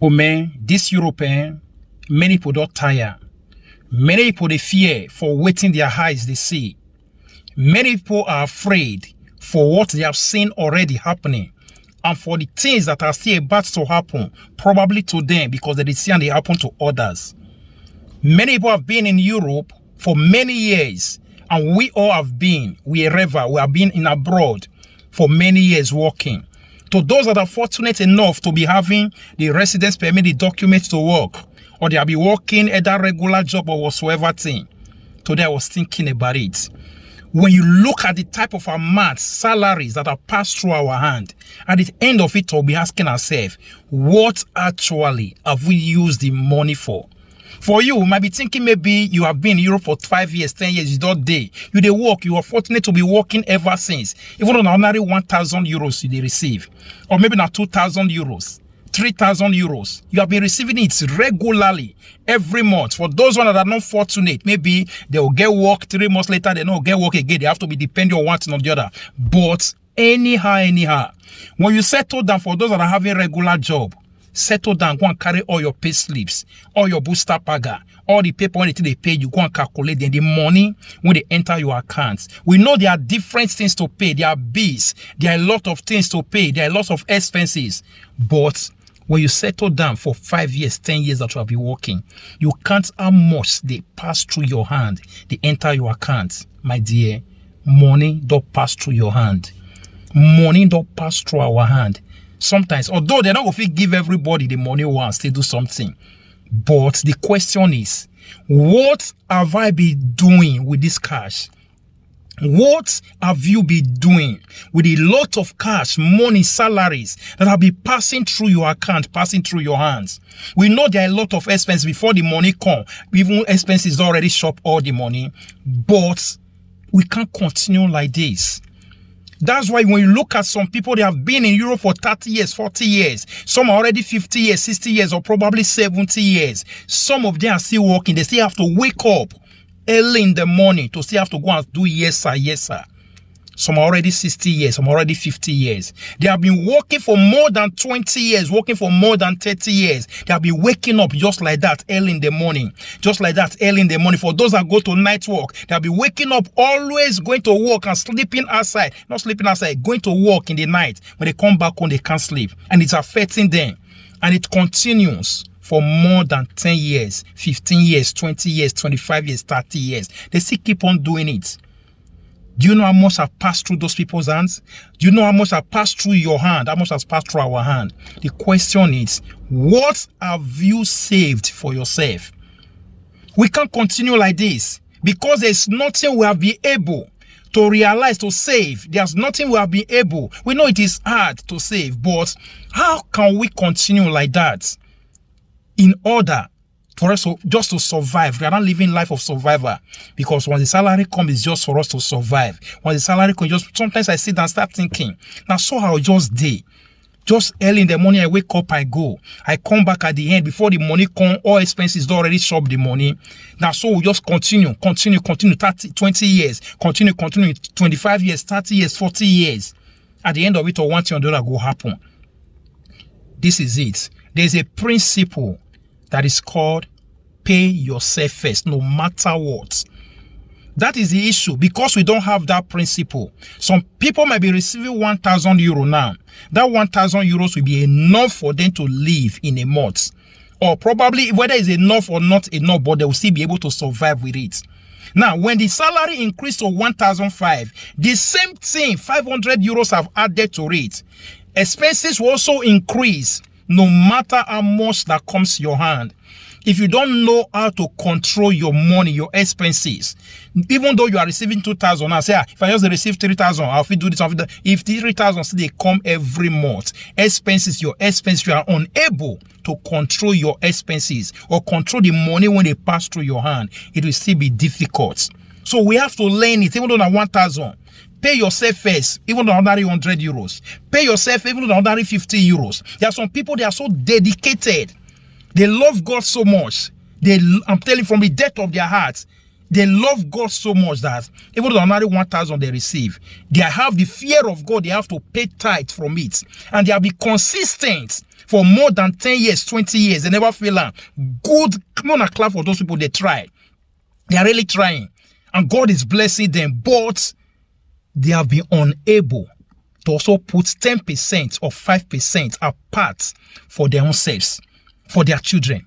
Oh man, this European, many people don't tire. Many people they fear for waiting their eyes they see. Many people are afraid for what they have seen already happening and for the things that are still about to happen, probably to them because they see and they happen to others. Many people have been in Europe for many years, and we all have been, we have been in abroad for many years working. To those that are fortunate enough to be having the residence permit, the documents to work, or they have been working at a regular job or whatsoever thing. Today I was thinking about it. When you look at the type of amounts, salaries that are passed through our hand, at the end of it, we'll be asking ourselves, what actually have we used the money for? For you might be thinking maybe you have been in Europe for 5 years, 10 years, you don't day. You they work, you are fortunate to be working ever since. Even on ordinary 1,000 euros you they receive. Or maybe not 2,000 euros. 3,000 euros. You have been receiving it regularly every month. For those ones that are not fortunate, maybe they will get work 3 months later, they don't get work again. They have to be dependent on one thing or the other. But anyhow, when you settle down, for those that are having regular job, settle down, go and carry all your pay slips, all your booster paga, all the paper when they pay you, go and calculate then the money when they enter your accounts. We know there are different things to pay. There are bills. There are a lot of things to pay. There are a lot of expenses. But when you settle down for 5 years, 10 years that you have been working, you can't how much they pass through your hand, they enter your account. My dear, money don't pass through your hand. Money don't pass through our hand. Sometimes, although they're not going to give everybody the money once they do something. But the question is, what have I been doing with this cash? What have you been doing with a lot of cash, money, salaries that have been passing through your account, passing through your hands? We know there are a lot of expenses before the money come. Even expenses already shop all the money. But we can't continue like this. That's why when you look at some people, they have been in Europe for 30 years, 40 years. Some are already 50 years, 60 years, or probably 70 years. Some of them are still working. They still have to wake up early in the morning to still have to go and do yes, sir, yes, sir. Some are already 60 years, some are already 50 years. They have been working for more than 20 years, working for more than 30 years. They have been waking up just like that early in the morning. Just like that early in the morning. For those that go to night work, they have been waking up, always going to work and sleeping outside. Not sleeping outside, going to work in the night. When they come back home, they can't sleep. And it's affecting them. And it continues for more than 10 years, 15 years, 20 years, 25 years, 30 years. They still keep on doing it. Do you know how much have passed through those people's hands? Do you know how much have passed through your hand? How much has passed through our hand? The question is, what have you saved for yourself? We can't continue like this because there's nothing we have been able to realize to save. There's nothing we have been able. We know it is hard to save, but how can we continue like that in order for us to, just to survive? We are not living life of survivor, because when the salary comes, it's just for us to survive. When the salary comes, just sometimes I sit and start thinking, now so how just day, just early in the morning, I wake up, I go, I come back at the end before the money come, all expenses already shop the money. Now so we just continue 30, 20 years, continue 25 years, 30 years, 40 years. At the end of it, or one thing or the other go happen. This is it. There's a principle that is called pay yourself first, no matter what. That is the issue, because we don't have that principle. Some people might be receiving 1,000 euro now. That 1,000 euros will be enough for them to live in a month. Or probably whether it's enough or not enough, but they will still be able to survive with it. Now, when the salary increased to 1,500, the same thing, 500 euros have added to it. Expenses will also increase, no matter how much that comes to your hand. If you don't know how to control your money, your expenses, even though you are receiving 2,000, I say, if I just receive 3,000, I'll do this, if 3,000 they come every month, expenses, your expenses, you are unable to control your expenses or control the money when they pass through your hand, it will still be difficult. So we have to learn it, even though at 1,000. Pay yourself first, even though 100 euros. Pay yourself, even though 150 euros. There are some people, they are so dedicated. They love God so much. I'm telling you, from the depth of their hearts, they love God so much that even though another 1,000 they receive, they have the fear of God. They have to pay tithe from it. And they have been consistent. for more than 10 years, 20 years. They never fail am. Good. Come on, a clap for those people. They try. They are really trying. And God is blessing them. But they have been unable to also put 10% or 5% apart for their own selves, for their children.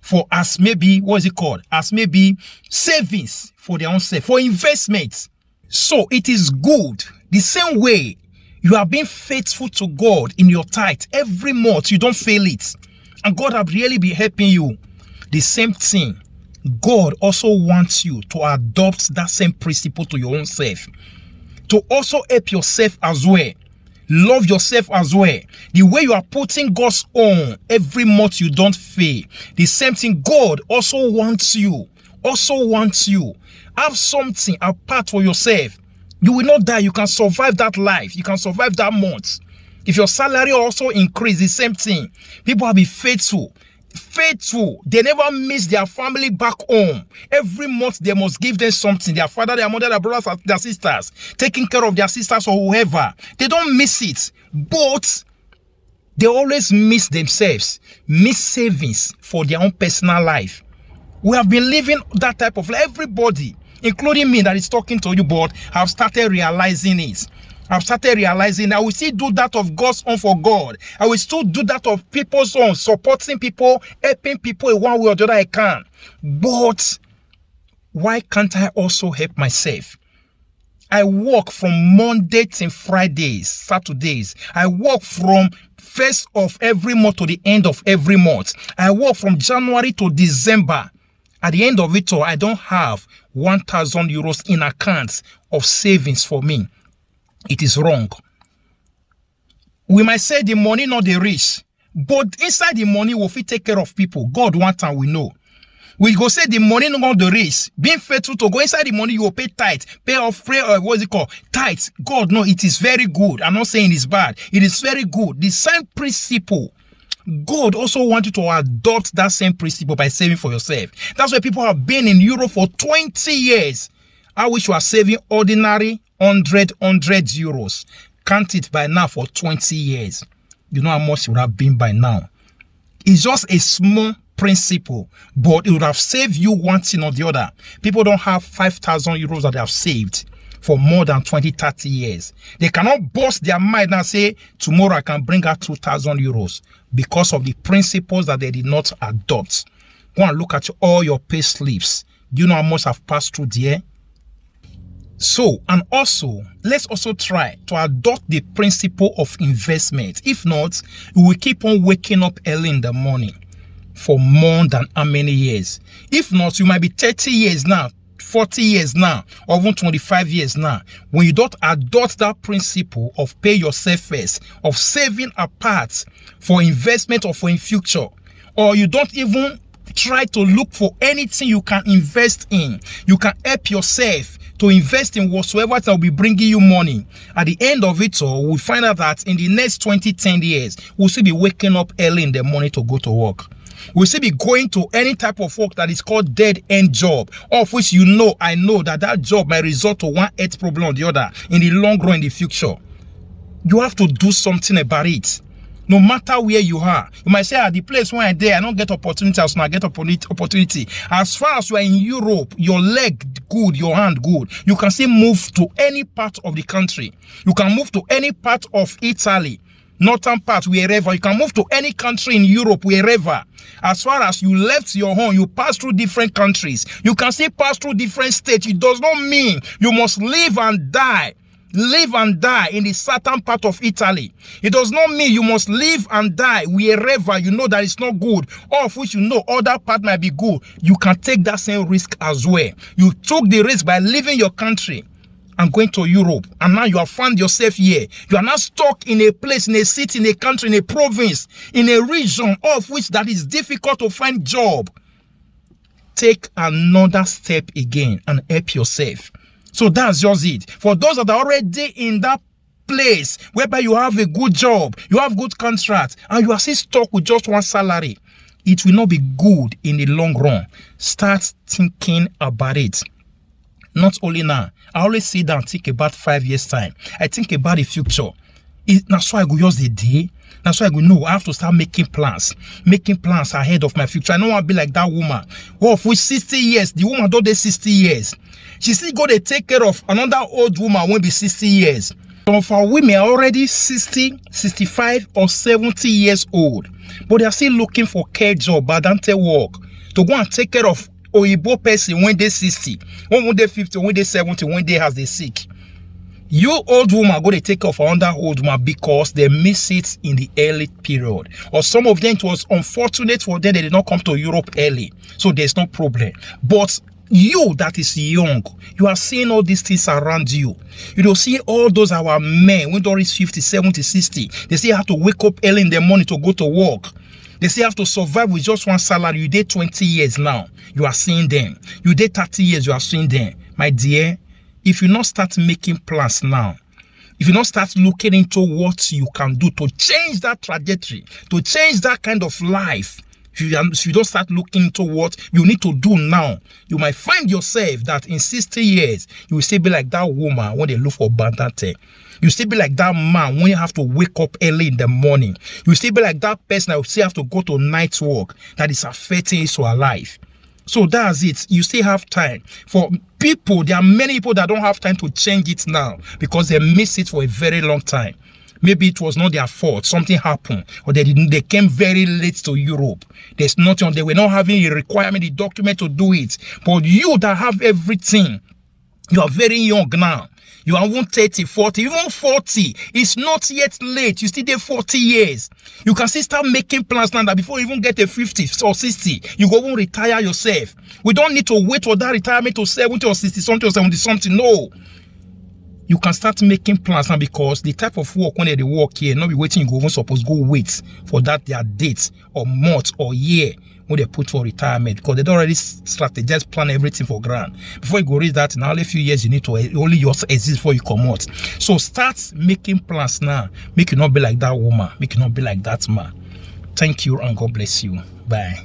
For as maybe, what is it called? As maybe savings for their own self, for investments. So it is good. The same way you are being faithful to God in your tithe every month, you don't fail it. And God have really been helping you. The same thing, God also wants you to adopt that same principle to your own self. To also help yourself as well. Love yourself as well. The way you are putting God's own every month, you don't fail. The same thing, God also wants you. Have something apart for yourself. You will not die. You can survive that life. You can survive that month. If your salary also increase, the same thing. People will be faithful. They never miss their family back home. Every month they must give them something. Their father, their mother, their brothers, their sisters, taking care of their sisters or whoever. They don't miss it. But they always miss themselves. Miss savings for their own personal life. We have been living that type of life. Everybody, including me that is talking to you, but have started realizing it. I will still do that of God's own for God. I will still do that of people's own, supporting people, helping people in one way or the other I can. But why can't I also help myself? I work from Monday to Fridays, Saturdays. I work from first of every month to the end of every month. I work from January to December. At the end of it all, I don't have 1,000 euros in accounts of savings for me. It is wrong. We might say the money not the rich, but inside the money will fit take care of people. God wants and we know. We go say the money not the rich. Being faithful to go inside the money, you will pay tithe, pay off what is it called? Tithe. God no, it is very good. I'm not saying it's bad. It is very good. The same principle. God also wants you to adopt that same principle by saving for yourself. That's why people have been in Europe for 20 years. I wish you are saving ordinary 100 euros. Count it by now for 20 years. You know how much you would have been by now. It's just a small principle, but it would have saved you one thing or the other. People don't have 5,000 euros that they have saved for more than 20, 30 years. They cannot boast their mind and say, tomorrow I can bring out 2,000 euros because of the principles that they did not adopt. Go and look at all your pay slips. Do you know how much have passed through there? So, and also, let's also try to adopt the principle of investment. If not, we will keep on waking up early in the morning for more than how many years? If not, you might be 30 years now, 40 years now, or even 25 years now. When you don't adopt that principle of pay yourself first, of saving apart for investment or for in future, or you don't even try to look for anything you can invest in, you can help yourself to invest in whatsoever that will be bringing you money. At the end of it all, we'll find out that in the next 10 years, we'll still be waking up early in the morning to go to work. We'll still be going to any type of work that is called dead-end job, of which I know that job might result to one health problem or the other in the long run in the future. You have to do something about it. No matter where you are, you might say, at the place where I'm there, I don't get opportunity, as I get opportunity. As far as you are in Europe, your leg good, your hand good, you can still move to any part of the country. You can move to any part of Italy, northern part, wherever. You can move to any country in Europe, wherever. As far as you left your home, you pass through different countries. You can still pass through different states. It does not mean you must live and die. Live and die in the certain part of Italy. It does not mean you must live and die wherever you know that it's not good, or of which you know other part might be good. You can take that same risk as well. You took the risk by leaving your country and going to Europe, and now you have found yourself here. You are now stuck in a place, in a city, in a country, in a province, in a region of which that is difficult to find job. Take another step again and help yourself. So that's just it. For those that are already in that place whereby you have a good job, you have good contract, and you are still stuck with just one salary, it will not be good in the long run. Start thinking about it. Not only now, I always sit down and think about 5 years time. I think about the future. That's why I go use the day. That's why I go, no, I have to start making plans ahead of my future. I don't want to be like that woman. Well, for 60 years, the woman don't do 60 years. She still got to take care of another old woman when be 60 years. Some of our women are already 60, 65, or 70 years old, but they are still looking for care job, badante work, to go and take care of Oyibo person when they're 60, when they're 50, when they're 70, when they has they sick. You old woman go to take care of another old woman because they miss it in the early period. Or some of them, it was unfortunate for them they did not come to Europe early. So there's no problem. But you that is young, you are seeing all these things around you. You don't see all those our men when they reach 50, 70, 60. They still have to wake up early in the morning to go to work. They still have to survive with just one salary. You did 20 years now. You are seeing them. You did 30 years. You are seeing them. My dear, if you not start making plans now, if you not start looking into what you can do to change that trajectory, to change that kind of life, if you don't start looking into what you need to do now, you might find yourself that in 60 years, you will still be like that woman when they look for bandante. You still be like that man when you have to wake up early in the morning. You still be like that person that will still have to go to night work that is affecting his or her life. So that's it. You still have time. For people, there are many people that don't have time to change it now because they miss it for a very long time. Maybe it was not their fault. Something happened, or they came very late to Europe. There's nothing. They were not having a requirement, a document to do it. But you that have everything, you are very young now. You are even 30, 40, even 40. It's not yet late. You still there 40 years. You can still start making plans now that before you even get a 50 or 60, you go and retire yourself. We don't need to wait for that retirement to 70 or 60 something or 70 something. No. You can start making plans now because the type of work when they work here, not be waiting, you go even supposed go wait for that their date or month or year when they put for retirement because they don't already strategize, plan everything for grand. Before you go reach that, in only a few years, you need to only yours exist before you come out. So start making plans now. Make you not be like that woman. Make you not be like that man. Thank you and God bless you. Bye.